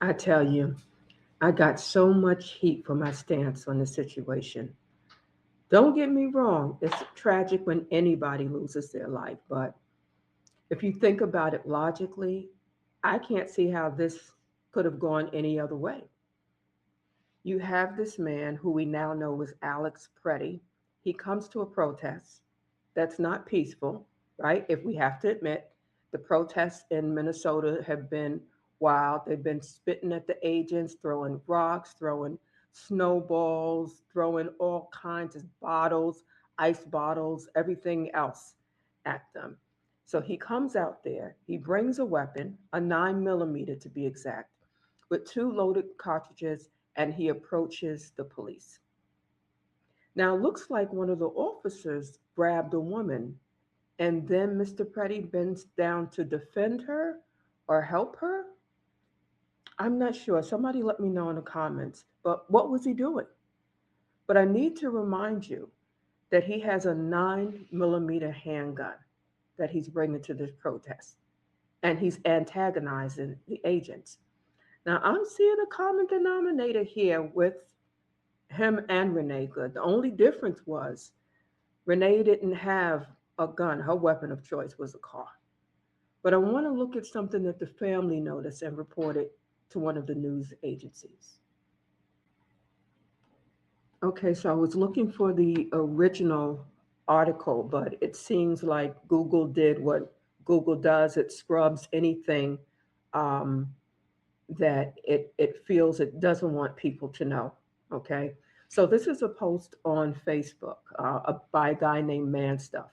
I tell you, I got so much heat for my stance on the situation. Don't get me wrong, it's tragic when anybody loses their life, but if you think about it logically, I can't see how this could have gone any other way. You have this man who we now know is Alex Pretti. He comes to a protest that's not peaceful, right? If we have to admit, the protests in Minnesota have been wild. They've been spitting at the agents, throwing rocks, throwing snowballs, throwing all kinds of bottles, ice bottles, everything else at them. So he comes out there, he brings a weapon, a 9 millimeter to be exact, with two loaded cartridges, and he approaches the police. Now, it looks like one of the officers grabbed a woman, and then Mr. Preddy bends down to defend her or help her. I'm not sure. Somebody let me know in the comments. But what was he doing? But I need to remind you that he has a 9 millimeter handgun that he's bringing to this protest, and he's antagonizing the agents. Now, I'm seeing a common denominator here with him and Renee Good. The only difference was Renee didn't have a gun. Her weapon of choice was a car. But I want to look at something that the family noticed and reported to one of the news agencies. Okay, so I was looking for the original article, but it seems like Google did what Google does. It scrubs anything um, that it feels it doesn't want people to know. Okay, so this is a post on Facebook by a guy named Manstuff.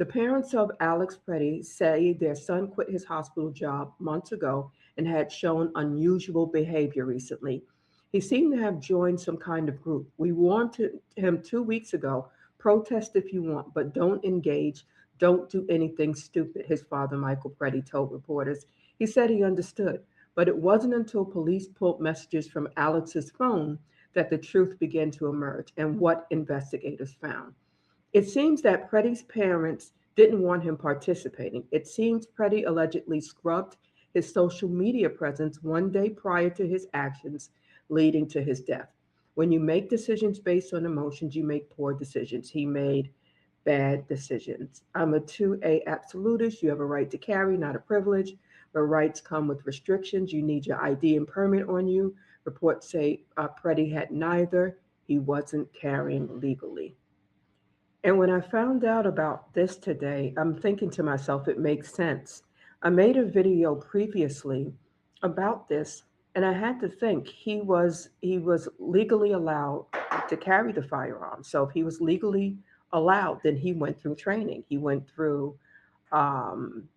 The parents of Alex Pretti say their son quit his hospital job months ago and had shown unusual behavior recently. He seemed to have joined some kind of group. We warned him 2 weeks ago, protest if you want, but don't engage, don't do anything stupid, his father, Michael Pretti, told reporters. He said he understood, but it wasn't until police pulled messages from Alex's phone that the truth began to emerge and what investigators found. It seems that Preddy's parents didn't want him participating. It seems Preddy allegedly scrubbed his social media presence one day prior to his actions leading to his death. When you make decisions based on emotions, you make poor decisions. He made bad decisions. I'm a 2A absolutist. You have a right to carry, not a privilege. But rights come with restrictions. You need your ID and permit on you. Reports say Preddy had neither. He wasn't carrying legally. And when I found out about this today, I'm thinking to myself, it makes sense. I made a video previously about this, and I had to think he was legally allowed to carry the firearm. So if he was legally allowed, then he went through training. Um,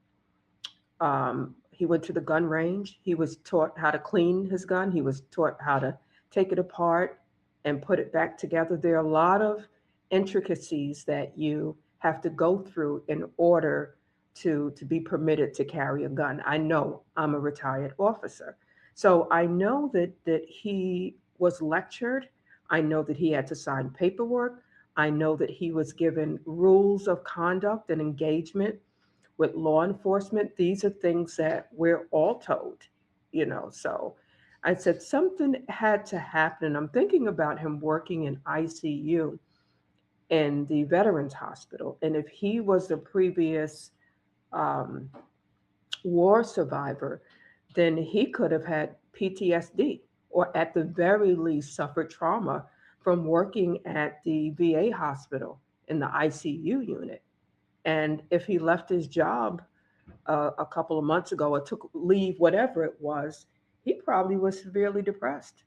he went to the gun range. He was taught how to clean his gun. He was taught how to take it apart and put it back together. There are a lot of intricacies that you have to go through in order to be permitted to carry a gun. I know I'm a retired officer. So I know that he was lectured. I know that he had to sign paperwork. I know that he was given rules of conduct and engagement with law enforcement. These are things that we're all told, So I said something had to happen. I'm thinking about him working in ICU in the Veterans Hospital. And if he was a previous um, war survivor, then he could have had PTSD or at the very least suffered trauma from working at the VA hospital in the ICU unit. And if he left his job a couple of months ago or took leave, whatever it was, he probably was severely depressed,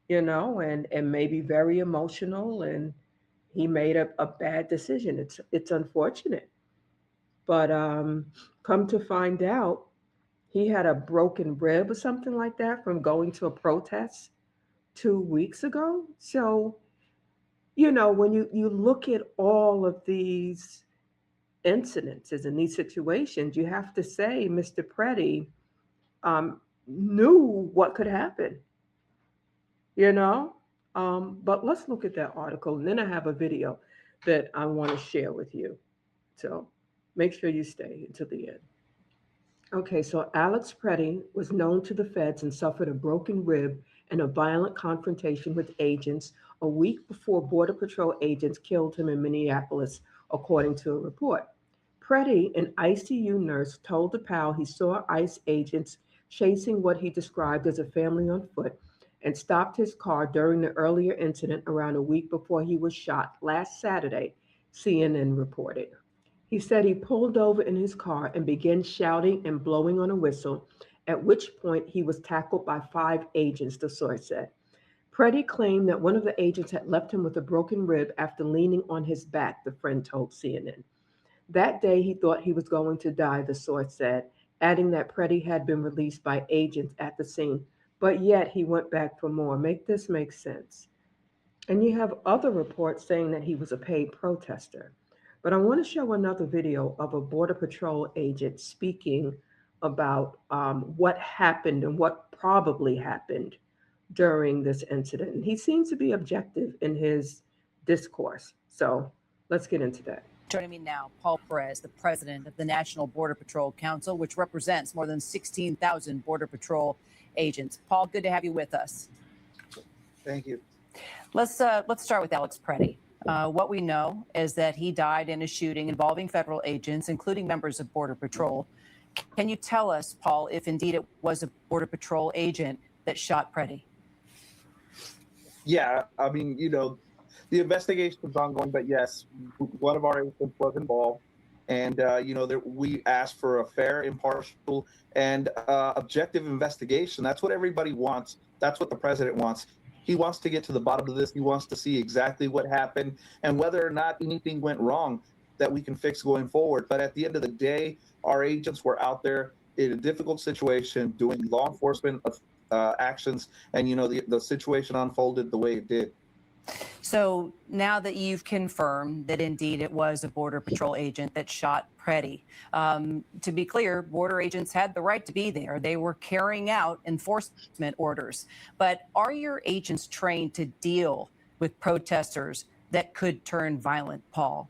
and maybe very emotional, and he made a bad decision. It's unfortunate, but come to find out, he had a broken rib or something like that from going to a protest 2 weeks ago. So when you look at all of these incidences and these situations, you have to say Mr. Preddy um, knew what could happen, you know? But let's look at that article. And then I have a video that I want to share with you. So make sure you stay until the end. Okay, so Alex Pretti was known to the feds and suffered a broken rib in a violent confrontation with agents a week before Border Patrol agents killed him in Minneapolis, according to a report. Pretti, an ICU nurse, told the PAL he saw ICE agents chasing what he described as a family on foot and stopped his car during the earlier incident around a week before he was shot last Saturday, CNN reported. He said he pulled over in his car and began shouting and blowing on a whistle, at which point he was tackled by five agents, the source said. Preddy claimed that one of the agents had left him with a broken rib after leaning on his back, the friend told CNN. That day he thought he was going to die, the source said, adding that Preddy had been released by agents at the scene, but yet he went back for more. Make this make sense. And you have other reports saying that he was a paid protester. But I want to show another video of a Border Patrol agent speaking about what happened and what probably happened during this incident. And he seems to be objective in his discourse. So let's get into that. Joining me now, Paul Perez, the president of the National Border Patrol Council, which represents more than 16,000 Border Patrol agents. Paul, good to have you with us. Thank you. Let's start with Alex Pretti. What we know is that he died in a shooting involving federal agents, including members of Border Patrol. Can you tell us, Paul, if indeed it was a Border Patrol agent that shot Pretti? Yeah, I mean, the investigation is ongoing, but yes, one of our agents was involved. And, we asked for a fair, impartial, and objective investigation. That's what everybody wants. That's what the president wants. He wants to get to the bottom of this. He wants to see exactly what happened and whether or not anything went wrong that we can fix going forward. But at the end of the day, our agents were out there in a difficult situation doing law enforcement actions. And, the situation unfolded the way it did. So now that you've confirmed that indeed it was a Border Patrol agent that shot Pretti, to be clear, border agents had the right to be there. They were carrying out enforcement orders. But are your agents trained to deal with protesters that could turn violent, Paul?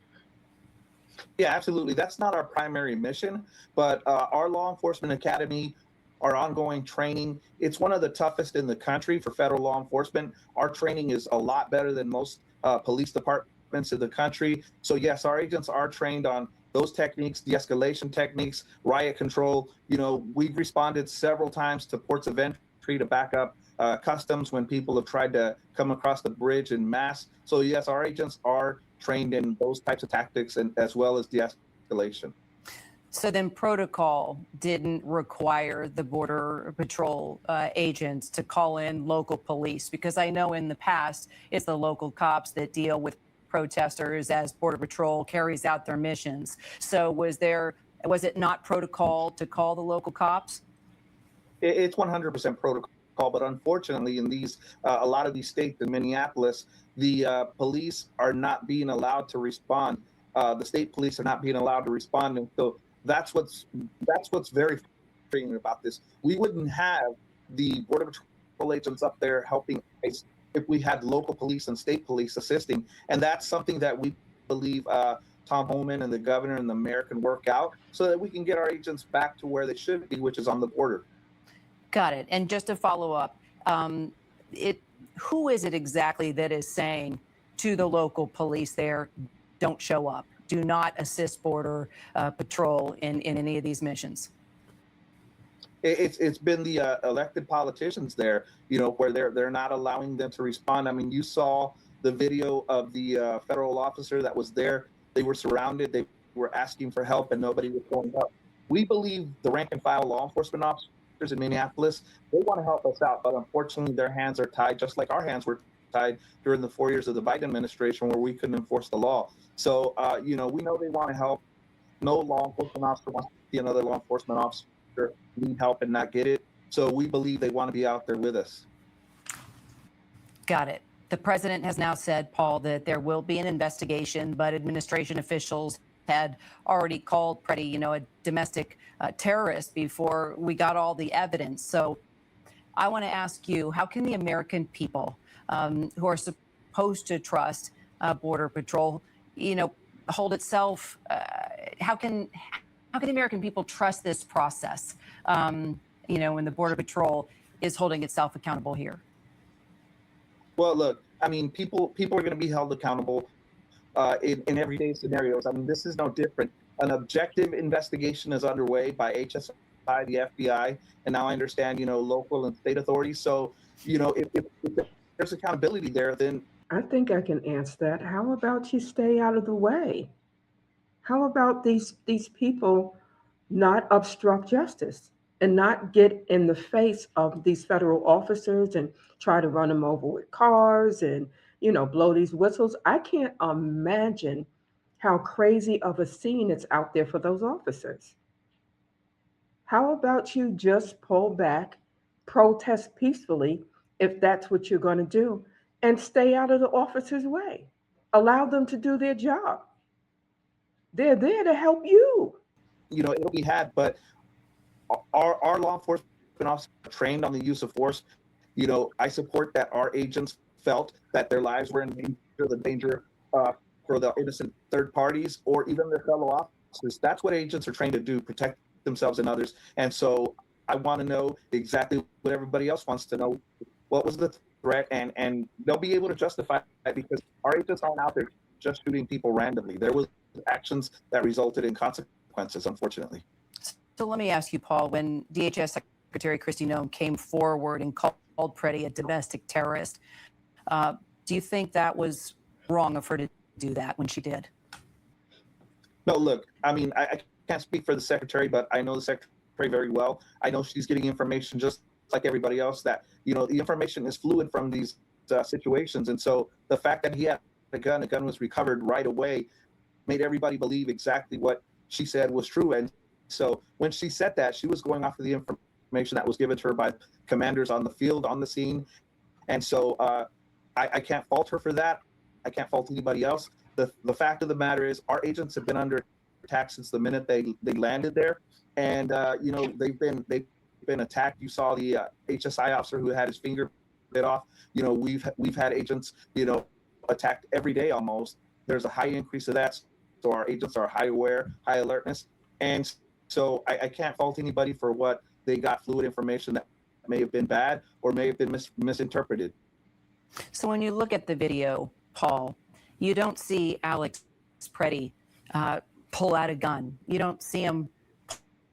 Yeah, absolutely. That's not our primary mission, but our law enforcement academy, our ongoing training, it's one of the toughest in the country for federal law enforcement. Our training is a lot better than most police departments in the country. So yes, our agents are trained on those techniques, de-escalation techniques, riot control. We've responded several times to ports of entry to back up customs when people have tried to come across the bridge en masse. So yes, our agents are trained in those types of tactics and as well as de-escalation. So then protocol didn't require the Border Patrol agents to call in local police, because I know in the past it's the local cops that deal with protesters as Border Patrol carries out their missions. So was it not protocol to call the local cops? It's 100% protocol, but unfortunately in these a lot of these states in Minneapolis, the police are not being allowed to respond. The state police are not being allowed to respond, and so that's what's very frustrating about this. We wouldn't have the Border Patrol agents up there helping if we had local police and state police assisting. And that's something that we believe Tom Homan and the governor and the mayor can work out so that we can get our agents back to where they should be, which is on the border. Got it. And just to follow up, who is it exactly that is saying to the local police there, don't show up? Do not assist Border Patrol in any of these missions? It's been the elected politicians there, where they're not allowing them to respond. I mean, you saw the video of the federal officer that was there. They were surrounded. They were asking for help, and nobody was showing up. We believe the rank and file law enforcement officers in Minneapolis, they want to help us out, but unfortunately their hands are tied, just like our hands were tied during the 4 years of the Biden administration where we couldn't enforce the law. So, we know they want to help. No law enforcement officer wants to see another law enforcement officer need help and not get it. So we believe they want to be out there with us. Got it. The president has now said, Paul, that there will be an investigation, but administration officials had already called Pretti, a domestic terrorist before we got all the evidence. So I want to ask you, how can the American people who are supposed to trust Border Patrol, hold itself? How can How can the American people trust this process, when the Border Patrol is holding itself accountable here? Well, look, I mean, people are going to be held accountable in everyday scenarios. I mean, this is no different. An objective investigation is underway by HSI, the FBI, and now I understand, local and state authorities. So, if there's accountability there, then I think I can answer that. How about you stay out of the way? How about these people not obstruct justice and not get in the face of these federal officers and try to run them over with cars and blow these whistles? I can't imagine how crazy of a scene it's out there for those officers. How about you just pull back, protest peacefully if that's what you're going to do, and stay out of the officers' way? Allow them to do their job. They're there to help you. it'll be had. But our law enforcement officers are trained on the use of force. I support that our agents felt that their lives were in danger, the danger for the innocent third parties or even their fellow officers. That's what agents are trained to do, protect themselves and others. And so I want to know exactly what everybody else wants to know. What was the threat? And they'll be able to justify that because our agents aren't out there just shooting people randomly. There was actions that resulted in consequences, unfortunately. So let me ask you, Paul, when DHS Secretary Kristi Noem came forward and called Pretti a domestic terrorist, do you think that was wrong of her to do that when she did? No, look, I mean, I can't speak for the secretary, but I know the secretary very well. I know she's getting information just like everybody else that, the information is fluid from these situations. And so the fact that he had a gun was recovered right away, made everybody believe exactly what she said was true. And so when she said that, she was going off of the information that was given to her by commanders on the field, on the scene. And so I can't fault her for that. I can't fault anybody else. The fact of the matter is our agents have been under attack since the minute they landed there. And, they've been attacked. You saw the HSI officer who had his finger bit off. We've had agents, attacked every day almost. There's a high increase of that. So our agents are high aware, high alertness. And so I can't fault anybody for what they got fluid information that may have been bad or may have been misinterpreted. So when you look at the video, Paul, you don't see Alex Pretti pull out a gun. You don't see him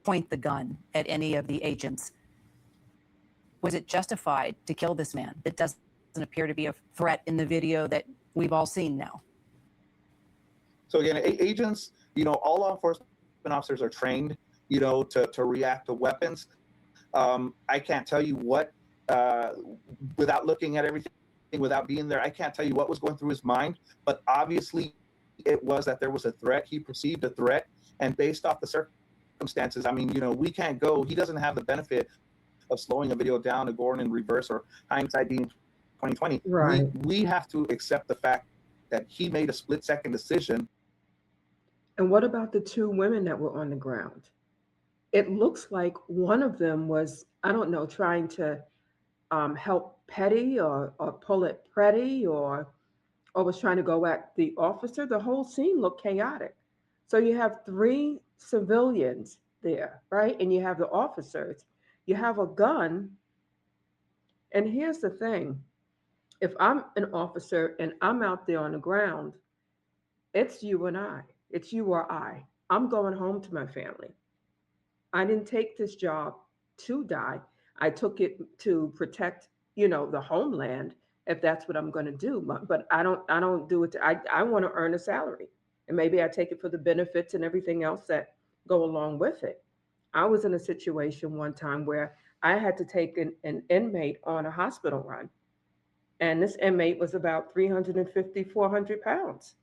point the gun at any of the agents. Was it justified to kill this man? It doesn't appear to be a threat in the video that we've all seen now. So again, agents, all law enforcement officers are trained, to react to weapons. I can't tell you what, without looking at everything, without being there, I can't tell you what was going through his mind. But obviously, it was that there was a threat. He perceived a threat, and based off the circumstances, I mean, we can't go. He doesn't have the benefit of slowing a video down, or going in reverse, or hindsight being 2020. Right. We have to accept the fact that he made a split-second decision. And what about the two women that were on the ground? It looks like one of them was, I don't know, trying to help Petty or pull at Pretti or was trying to go at the officer. The whole scene looked chaotic. So you have three civilians there, right? And you have the officers. You have a gun. And here's the thing. If I'm an officer and I'm out there on the ground, it's you and I. It's you or I. I'm going home to my family. I didn't take this job to die. I took it to protect, the homeland, if that's what I'm going to do. But I don't do it. I want to earn a salary, and maybe I take it for the benefits and everything else that go along with it. I was in a situation one time where I had to take an inmate on a hospital run, and this inmate was about 350, 400 pounds.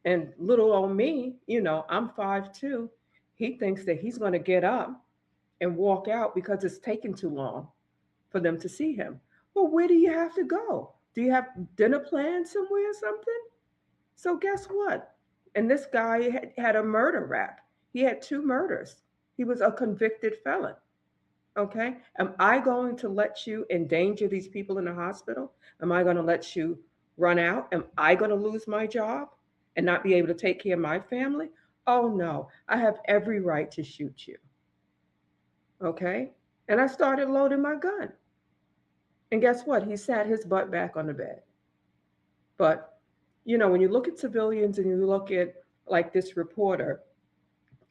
And little old me, I'm 5'2". He thinks that he's going to get up and walk out because it's taking too long for them to see him. Well, where do you have to go? Do you have dinner planned somewhere or something? So guess what? And this guy had a murder rap. He had 2 murders. He was a convicted felon. Okay. Am I going to let you endanger these people in the hospital? Am I going to let you run out? Am I going to lose my job and not be able to take care of my family? Oh no, I have every right to shoot you. Okay? And I started loading my gun. And guess what? He sat his butt back on the bed. But, when you look at civilians and you look at like this reporter,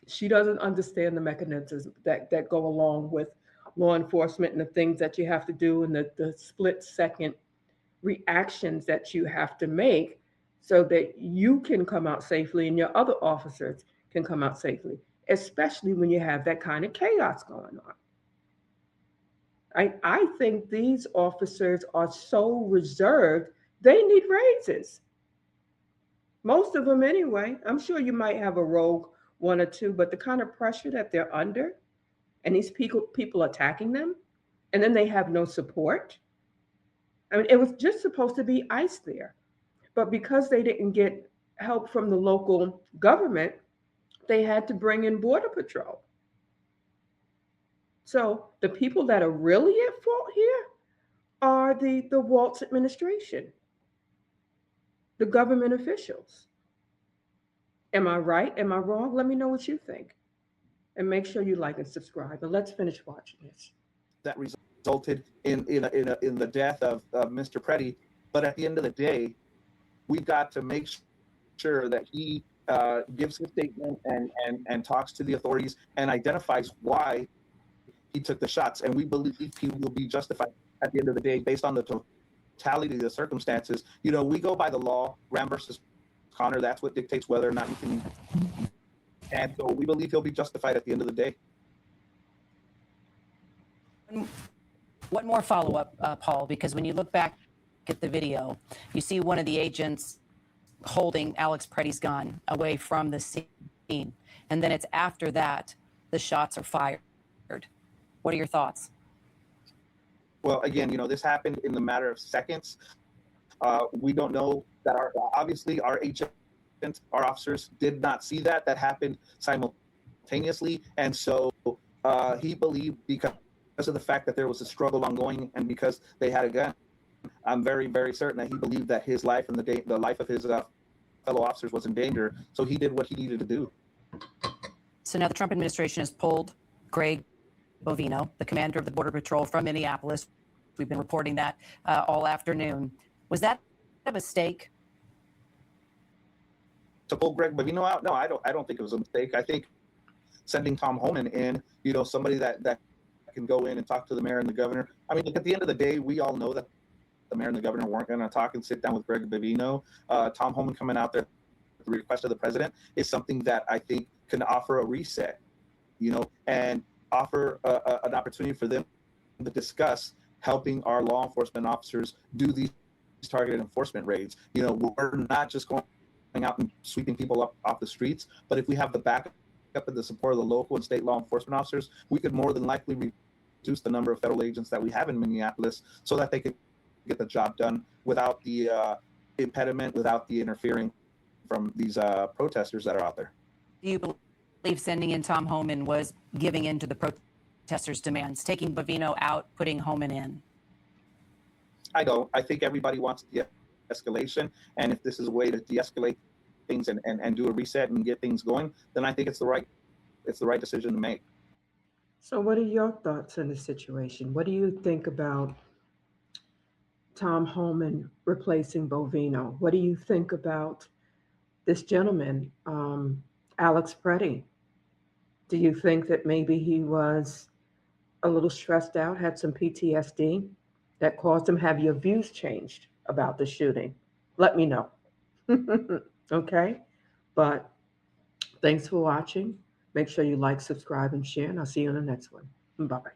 she doesn't understand the mechanisms that go along with law enforcement and the things that you have to do and the split second reactions that you have to make so that you can come out safely and your other officers can come out safely, especially when you have that kind of chaos going on. I think these officers are so reserved, they need raises. Most of them, anyway. I'm sure you might have a rogue one or two, but the kind of pressure that they're under and these people attacking them, and then they have no support. I mean, it was just supposed to be ICE there. But because they didn't get help from the local government, they had to bring in Border Patrol. So the people that are really at fault here are the Waltz administration, the government officials. Am I right? Am I wrong? Let me know what you think. And make sure you like and subscribe. And let's finish watching this. That resulted in the death of Mr. Pretti. But at the end of the day, we've got to make sure that he gives his statement and talks to the authorities and identifies why he took the shots. And we believe he will be justified at the end of the day based on the totality of the circumstances. We go by the law, Graham versus Connor. That's what dictates whether or not he can. And so we believe he'll be justified at the end of the day. One more follow-up, Paul, because when you look back at the video, you see one of the agents holding Alex Pretti's gun away from the scene. And then it's after that, the shots are fired. What are your thoughts? Well, again, this happened in the matter of seconds. We don't know that obviously our agents, our officers did not see that. That happened simultaneously. And so he believed because of the fact that there was a struggle ongoing and because they had a gun, I'm very, very certain that he believed that his life and the life of his fellow officers was in danger. So he did what he needed to do. So now the Trump administration has pulled Greg Bovino, the commander of the Border Patrol from Minneapolis. We've been reporting that all afternoon. Was that a mistake? To pull Greg Bovino out? No, I don't think it was a mistake. I think sending Tom Homan in, somebody that can go in and talk to the mayor and the governor. I mean, look, at the end of the day, we all know that the mayor and the governor weren't going to talk and sit down with Greg Bovino. Tom Homan coming out there at the request of the president is something that I think can offer a reset, and offer an opportunity for them to discuss helping our law enforcement officers do these targeted enforcement raids. We're not just going out and sweeping people up off the streets, but if we have the backup and the support of the local and state law enforcement officers, we could more than likely reduce the number of federal agents that we have in Minneapolis so that they could get the job done without the impediment, without the interfering from these protesters that are out there. Do you believe sending in Tom Homan was giving in to the protesters' demands, taking Bovino out, putting Homan in? I don't. I think everybody wants de-escalation, and if this is a way to de-escalate things and do a reset and get things going, then I think it's the right decision to make. So what are your thoughts on the situation? What do you think about Tom Homan replacing Bovino? What do you think about this gentleman, Alex Pretti? Do you think that maybe he was a little stressed out, had some PTSD that caused him? Have your views changed about the shooting? Let me know. Okay? But thanks for watching. Make sure you like, subscribe, and share, and I'll see you in the next one. Bye-bye.